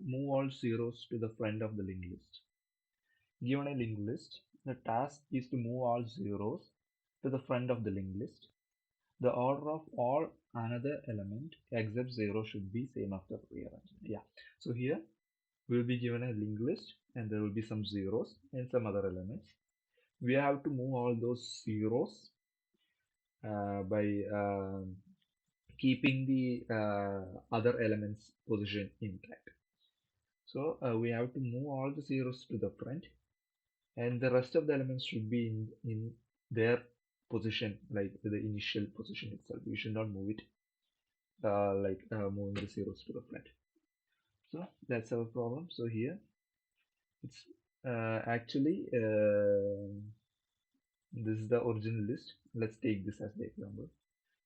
move all zeros to the front of the linked list. Given a linked list, the task is to move all zeros to the front of the linked list. The order of all another element except 0 should be same after rearrangement. Yeah. So here we will be given a linked list and there will be some zeros and some other elements. We have to move all those zeros by keeping the other elements position intact. So we have to move all the zeros to the front and the rest of the elements should be in their position, like the initial position itself. You should not move it like moving the zeros to the front. So that's our problem. So here it's actually this is the original list. Let's take this as the example.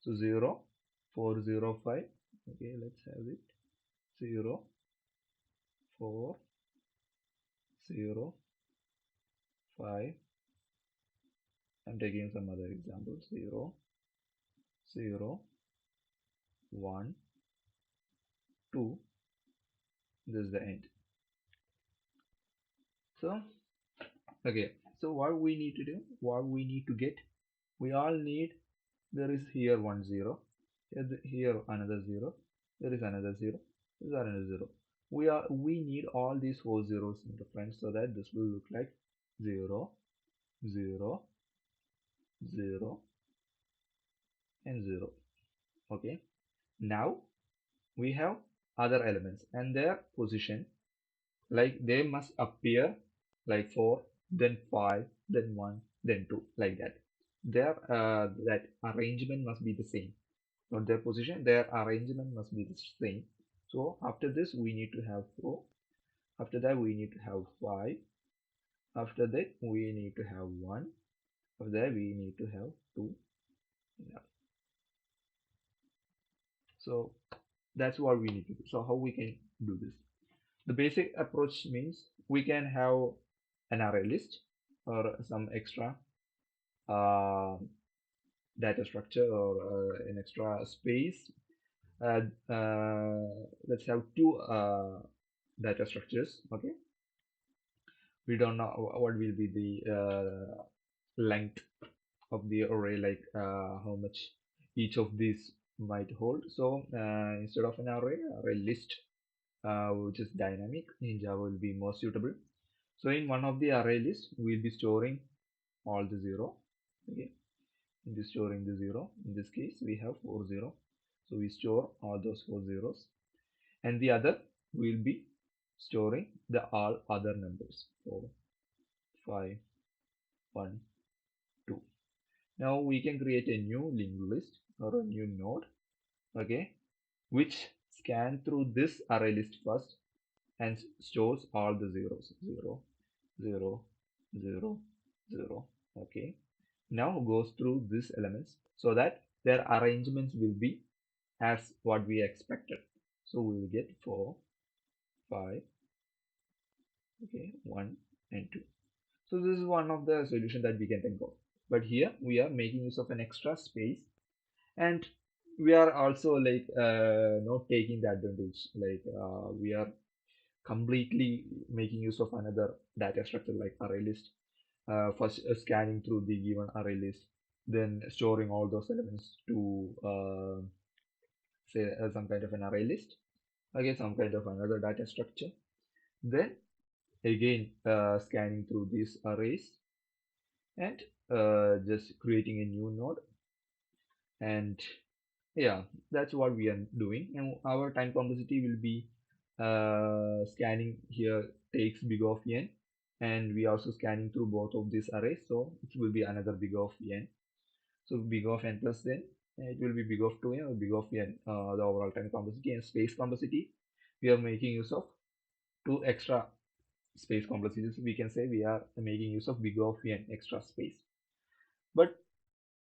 So 0 4 0 5. Okay, let's have it 0 4 0 5. I'm taking some other examples. 0 0 1 2. This is the end. So okay, so what we need to do, what we need to get, we all need, there is here 1 0, here another 0, there is another 0, there is another 0. We need all these 4 zeros in the front so that this will look like 0 0 0 and 0. Okay, now we have other elements and their position, like they must appear like 4 then 5 then 1 then 2, like that. Their that arrangement must be the same, not their position, their arrangement must be the same. So after this we need to have 4, after that we need to have 5, after that we need to have 1, after that we need to have 2. Yeah. So that's what we need to do. So how we can do this? The basic approach means we can have an array list or some extra uh, data structure or an extra space. Uh, let's have two data structures. Okay, we don't know what will be the length of the array, like how much each of these might hold. So instead of an array list, which is dynamic in Java, will be more suitable. So in one of the array list, we'll be storing all the 0. Okay, in this storing the 0. In this case, we have 4 0. So we store all those 4 zeros, and the other will be storing the all other numbers 4 5 1 2. Now we can create a new linked list or a new node, okay, which scan through this array list first and stores all the zeros 0 0 0 0. Okay, now goes through these elements so that their arrangements will be as what we expected. So we will get 4 5, okay, 1 and 2. So this is one of the solution that we can think of. But here we are making use of an extra space, and we are also like not taking the advantage, like we are completely making use of another data structure like array list. First scanning through the given array list, then storing all those elements to say some kind of an array list, again some kind of another data structure, then again scanning through these arrays and just creating a new node. And yeah, that's what we are doing, and our time complexity will be scanning here takes big of n, and we also scanning through both of these arrays, so it will be another big of n. So big of n plus n, it will be big of 2n or big of n, the overall time complexity. And space complexity, we are making use of two extra space complexities. We can say we are making use of big of n extra space, but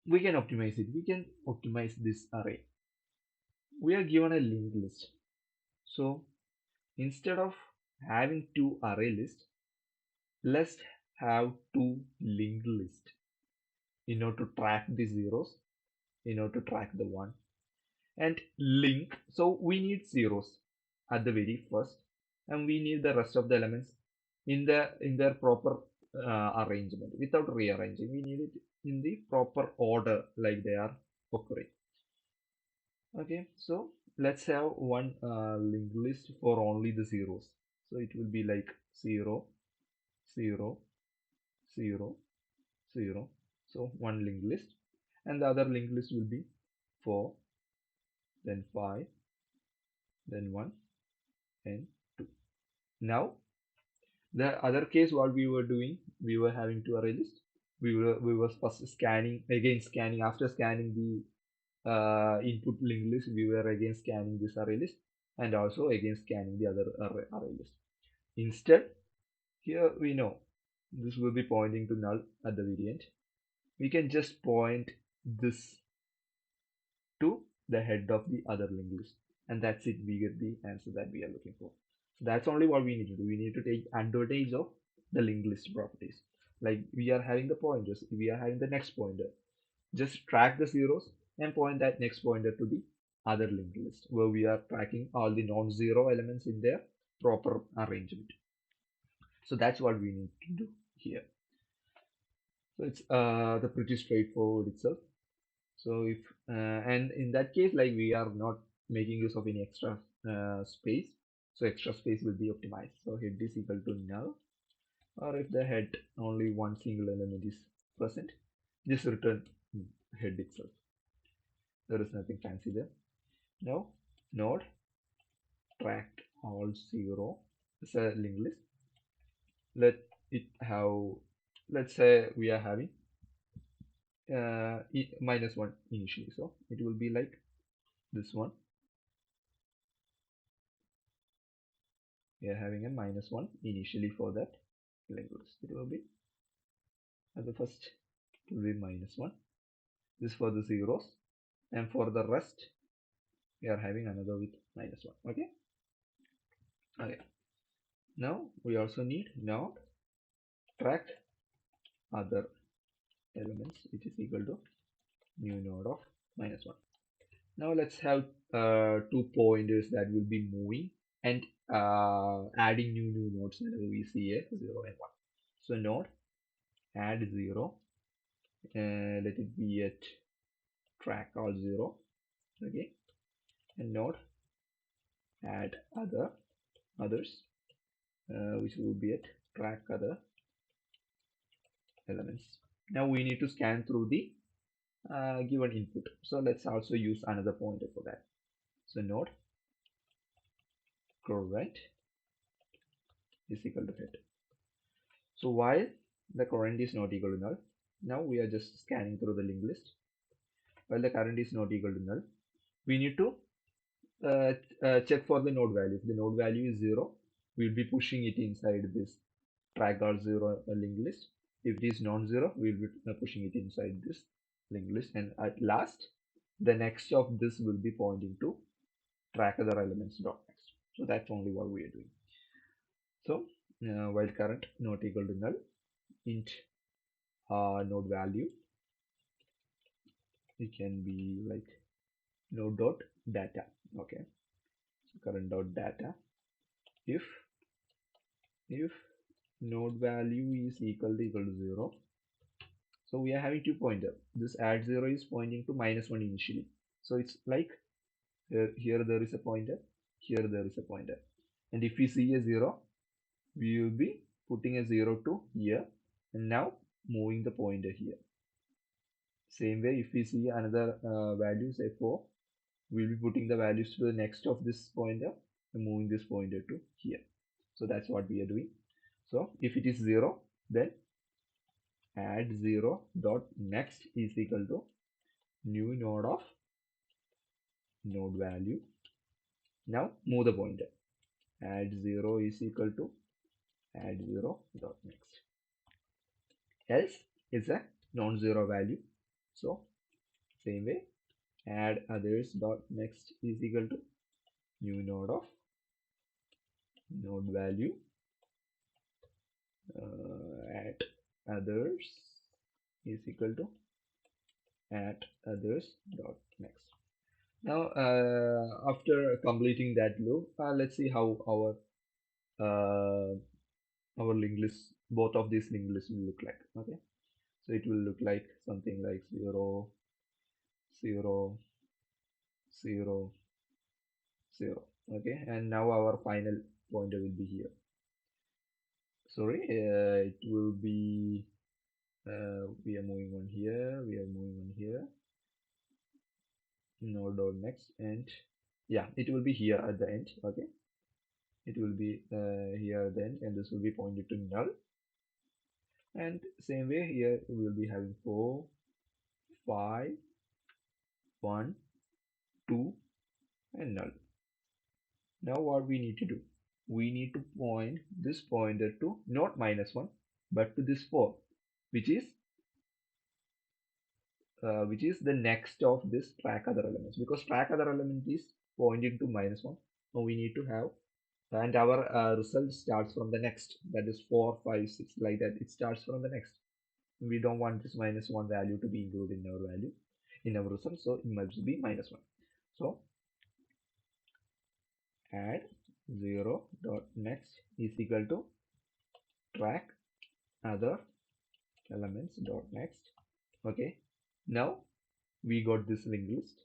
we can optimize it. We can optimize this array. We are given a linked list, so instead of having two array lists, let's have two linked lists in order to track the zeros, in order to track the one, and link. So we need zeros at the very first, and we need the rest of the elements in their proper arrangement without rearranging. We need it in the proper order like they are occurring. Okay, so let's have one linked list for only the zeros. So it will be like 0, 0, 0, 0. So one linked list, and the other linked list will be 4, then 5, then 1, and 2. Now the other case, what we were doing, we were having to array list. We were first scanning, again scanning, after scanning the input linked list, we were again scanning this array list, and also again scanning the other array list. Instead, here we know this will be pointing to null at the very end. We can just point this to the head of the other linked list, and that's it. We get the answer that we are looking for. So that's only what we need to do. We need to take advantage of the linked list properties. Like we are having the pointers, we are having the next pointer. Just track the zeros and point that next pointer to the other linked list where we are tracking all the non-zero elements in their proper arrangement. So that's what we need to do here. So it's the pretty straightforward itself. So if and in that case, like we are not making use of any extra space, so extra space will be optimized. So head is equal to null, or if the head only one single element is present, just return head itself. There is nothing fancy there. Now node tracked all zero is a linked list. Let it have, let's say we are having -1 initially, so it will be like this one. We are having a -1 initially for that linked list. It will be at the first, it will be -1. This for the zeros, and for the rest we are having another with -1. Okay. Okay, now we also need node track other elements, which is equal to new node of -1. Now let's have two pointers that will be moving and adding new nodes whenever we see a 0 and 1. So node add 0, let it be at track all 0. Okay, and node add others, which will be at track other elements. Now we need to scan through the given input, so let's also use another pointer for that. So node current is equal to head. So while the current is not equal to null, now we are just scanning through the linked list. While the current is not equal to null, we need to check for the node value. If the node value is 0, we'll be pushing it inside this track or 0 linked list. If it is non-zero, we'll be pushing it inside this linked list, and at last the next of this will be pointing to track other elements dot next. So that's only what we are doing. So while current not equal to null, int node value, it can be like node dot data. Okay, so current dot data, if node value is equal to 0, so we are having two pointer. This add 0 is pointing to -1 initially, so it's like here there is a pointer, here there is a pointer, and if we see a 0, we will be putting a 0 to here, and now moving the pointer here. Same way, if we see another value, say 4, we'll be putting the values to the next of this pointer and moving this pointer to here. So that's what we are doing. So if it is 0, then add 0 dot next is equal to new node of node value. Now move the pointer. Add 0 is equal to add 0 dot next. Else it's a non-zero value. So same way, add others dot next is equal to new node of node value, at others is equal to at others dot next. Now after completing that loop, let's see how our uh, our linked list, both of these linked lists will look like. Okay, so it will look like something like 0, 0, 0, 0. Okay, and now our final pointer will be here. Sorry, it will be we are moving on here, we are moving on here, no dot next, and yeah, it will be here at the end. Okay, it will be here at the end, and this will be pointed to null. And same way here we will be having 4, 5, 1, 2, and null. Now what we need to do, we need to point this pointer to not -1 but to this 4, which is the next of this track other elements, because track other element is pointing to -1. So we need to have, and our result starts from the next, that is 4, 5, 6, like that. It starts from the next. We don't want this -1 value to be included in our value in our result, so it must be -1. So add 0 dot next is equal to track other elements dot next. Okay, now we got this linked list.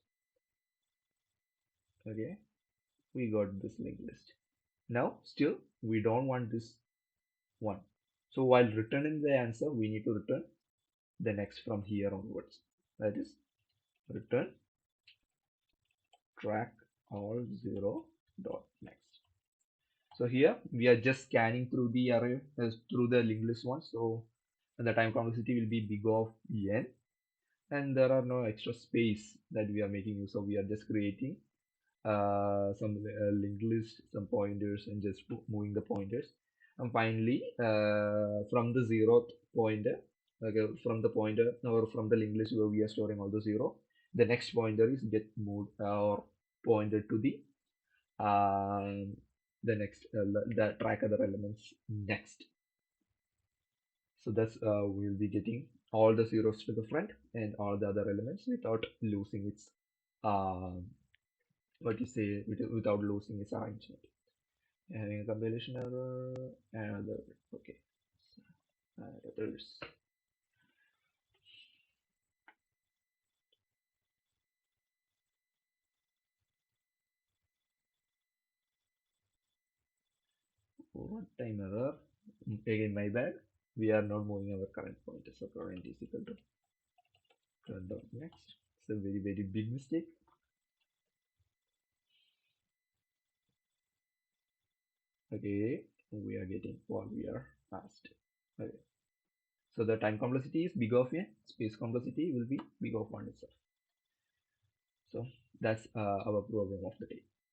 Okay, we got this linked list. Now still we don't want this one, so while returning the answer we need to return the next from here onwards, that is return track all 0 dot next. So here we are just scanning through the array through the linked list one, so the time complexity will be big of n, and there are no extra space that we are making use of. We are just creating some linked list, some pointers, and just moving the pointers. And finally, from the 0th pointer, okay, from the pointer or from the linked list where we are storing all the 0, the next pointer is get moved or pointed to um, the track other elements next. So that's we'll be getting all the zeros to the front and all the other elements without losing its um, what you say, without losing its arrangement. Having a compilation error and other. Okay, others. One time error. Again, my bad. We are not moving our current pointer, so current is equal to current dot next. It's a very big mistake. Okay, we are getting what we are asked. Okay, so the time complexity is big of n, space complexity will be big of 1 itself. So that's our program of the day.